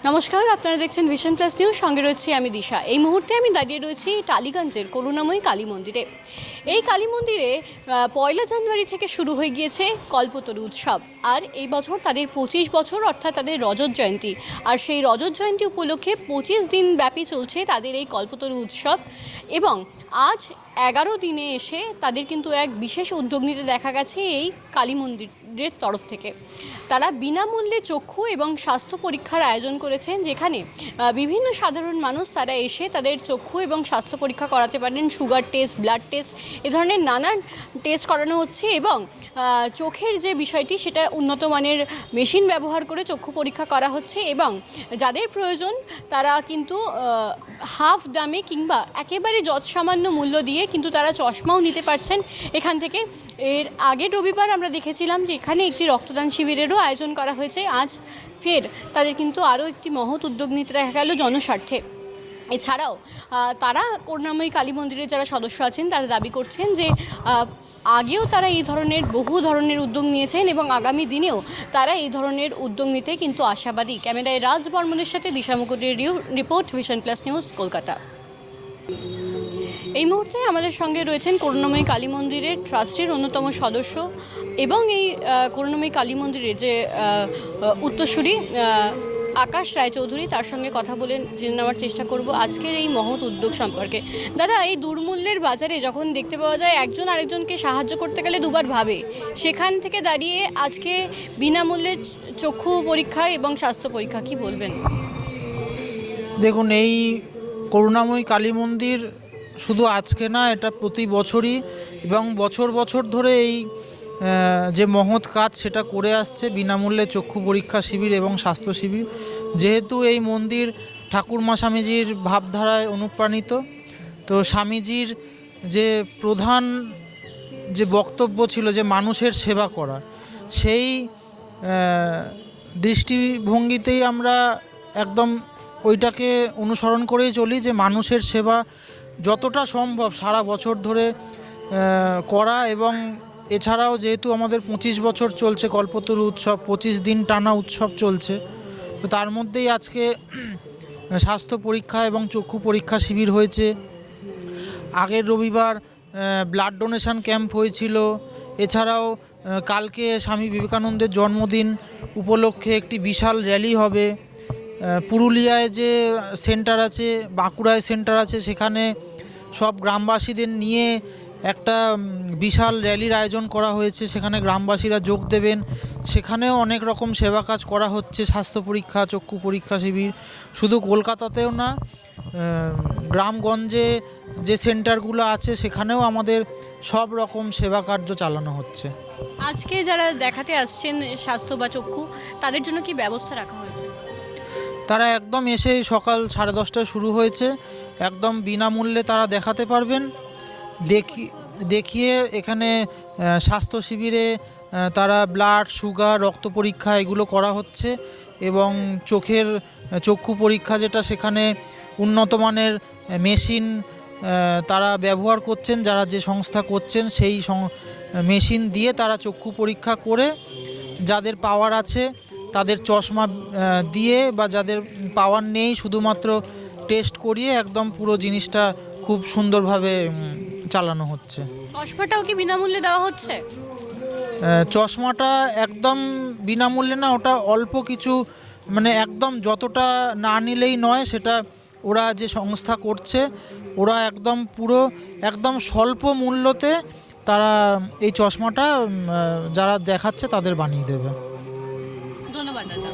নমস্কার, আপনারা দেখছেন ভিশন প্লাস নিউজ। সঙ্গে রয়েছি আমি দিশা। এই মুহূর্তে আমি দাঁড়িয়ে রয়েছি টালিগঞ্জের করুণাময়ী কালী মন্দিরে। এই কালী মন্দিরে 1 জানুয়ারি থেকে শুরু হয়ে গিয়েছে কল্পতরু উৎসব। আর এই বছর তাদের 25 বছর, অর্থাৎ তাদের রজত জয়ন্তী। আর সেই রজত জয়ন্তী উপলক্ষে 25 দিন ব্যাপী চলছে তাদের এই কল্পতরু উৎসব। এবং আজ 11 দিনে এসে তাদের কিন্তু এক বিশেষ উদ্যোগ নিতে দেখা গেছে এই কালী মন্দিরের তরফ থেকে। তারা বিনামূল্যে চক্ষু এবং স্বাস্থ্য পরীক্ষার আয়োজন করেছেন, যেখানে বিভিন্ন সাধারণ মানুষ তারা এসে তাদের চক্ষু এবং স্বাস্থ্য পরীক্ষা করাতে পারেন। সুগার টেস্ট, ব্লাড টেস্ট, এ ধরনের নানান টেস্ট করানো হচ্ছে। এবং চোখের যে বিষয়টি, সেটা উন্নত মানের মেশিন ব্যবহার করে চক্ষু পরীক্ষা করা হচ্ছে। এবং যাদের প্রয়োজন তারা কিন্তু হাফ দামে কিংবা একেবারে যৎসামান্য মূল্য দিয়ে কিন্তু তারা চশমাও নিতে পারছেন এখান থেকে। এর আগের রবিবার আমরা দেখেছিলাম যে এখানে একটি রক্তদান শিবিরেরও আয়োজন করা হয়েছে। আজ ফের তাদের কিন্তু আরও একটি মহৎ উদ্যোগ নিতে দেখা গেল জনস্বার্থে। এছাড়াও তারা করুণাময়ী কালী মন্দিরের যারা সদস্য আছেন তারা দাবি করছেন যে আগেও তারা এই ধরনের বহু ধরনের উদ্যোগ নিয়েছেন এবং আগামী দিনেও তারা এই ধরনের উদ্যোগ নিতে কিন্তু আশাবাদী। ক্যামেরায় রাজ বর্মনের সাথে দিশা মুকুটের report, vision plus news, Kolkata. এই মুহূর্তে আমাদের সঙ্গে রয়েছেন করুণাময়ী কালী মন্দিরের ট্রাস্টের অন্যতম সদস্য এবং এই করুণাময়ী কালী মন্দিরের যে উত্তরসূরি আকাশ রায়চৌধুরী, তার সঙ্গে কথা বলে জেনে নেওয়ার চেষ্টা করব আজকের এই মহৎ উদ্যোগ সম্পর্কে। দাদা, এই দুর্মূল্যের বাজারে যখন দেখতে পাওয়া যায় একজন আরেকজনকে সাহায্য করতে গেলে দুবার ভাবে, সেখান থেকে দাঁড়িয়ে আজকে বিনামূল্যে চক্ষু পরীক্ষা এবং স্বাস্থ্য পরীক্ষা, কি বলবেন? দেখুন, এই করুণাময়ী কালী মন্দির শুধু আজকে না, এটা প্রতি বছরই এবং বছর বছর ধরে এই যে মহৎ কাজ সেটা করে আসছে, বিনামূল্যে চক্ষু পরীক্ষা শিবির এবং স্বাস্থ্য শিবির। যেহেতু এই মন্দির ঠাকুরমা স্বামীজির ভাবধারায় অনুপ্রাণিত, তো স্বামীজির যে প্রধান যে বক্তব্য ছিল যে মানুষের সেবা করা, সেই দৃষ্টিভঙ্গিতেই আমরা একদম ওইটাকে অনুসরণ করেই চলি, যে মানুষের সেবা যতটা সম্ভব সারা বছর ধরে করা। এবং এছাড়াও যেহেতু আমাদের 25 বছর চলছে কল্পতরু উৎসব, 25 দিন টানা উৎসব চলছে, তো তার মধ্যেই আজকে স্বাস্থ্য পরীক্ষা এবং চক্ষু পরীক্ষা শিবির হয়েছে। আগের রবিবার ব্লাড ডোনেশন ক্যাম্প হয়েছিল। এছাড়াও কালকে স্বামী বিবেকানন্দের জন্মদিন উপলক্ষে একটি বিশাল র্যালি হবে। পুরুলিয়ায় যে সেন্টার আছে, বাঁকুড়ায় সেন্টার আছে, সেখানে সব গ্রামবাসীদের নিয়ে একটা বিশাল র্যালির আয়োজন করা হয়েছে। সেখানে গ্রামবাসীরা যোগ দেবেন। সেখানেও অনেক রকম সেবা কাজ করা হচ্ছে, স্বাস্থ্য পরীক্ষা, চক্ষু পরীক্ষা শিবির। শুধু কলকাতাতেও না, গ্রামগঞ্জে যে সেন্টারগুলো আছে সেখানেও আমাদের সব রকম সেবা কার্য চালানো হচ্ছে। আজকে যারা দেখাতে আসছেন স্বাস্থ্য বা চক্ষু, তাদের জন্য কি ব্যবস্থা রাখা হয়েছে? তারা একদম এসে সকাল 10:30টায় শুরু হয়েছে, একদম বিনামূল্যে তারা দেখাতে পারবেন। দেখিয়ে এখানে স্বাস্থ্য শিবিরে তারা ব্লাড, সুগার, রক্ত পরীক্ষা এগুলো করা হচ্ছে। এবং চক্ষু পরীক্ষা যেটা, সেখানে উন্নত মানের মেশিন তারা ব্যবহার করছেন, যারা যে সংস্থা করছেন সেই মেশিন দিয়ে তারা চক্ষু পরীক্ষা করে যাদের পাওয়ার আছে তাদের চশমা দিয়ে, বা যাদের পাওয়ার নেই শুধুমাত্র টেস্ট করিয়ে একদম পুরো জিনিসটা খুব সুন্দরভাবে চালানো হচ্ছে। চশমাটাও কি বিনামূল্যে দেওয়া হচ্ছে? চশমাটা একদম বিনামূল্যে না, ওটা অল্প কিছু, মানে একদম যতটা না নিলেই নয়। সেটা ওরা যে সংস্থা করছে, ওরা একদম পুরো একদম স্বল্প মূল্যতে তারা এই চশমাটা যারা দেখাচ্ছে তাদের বানিয়ে দেবে। ধন্যবাদ দাদা।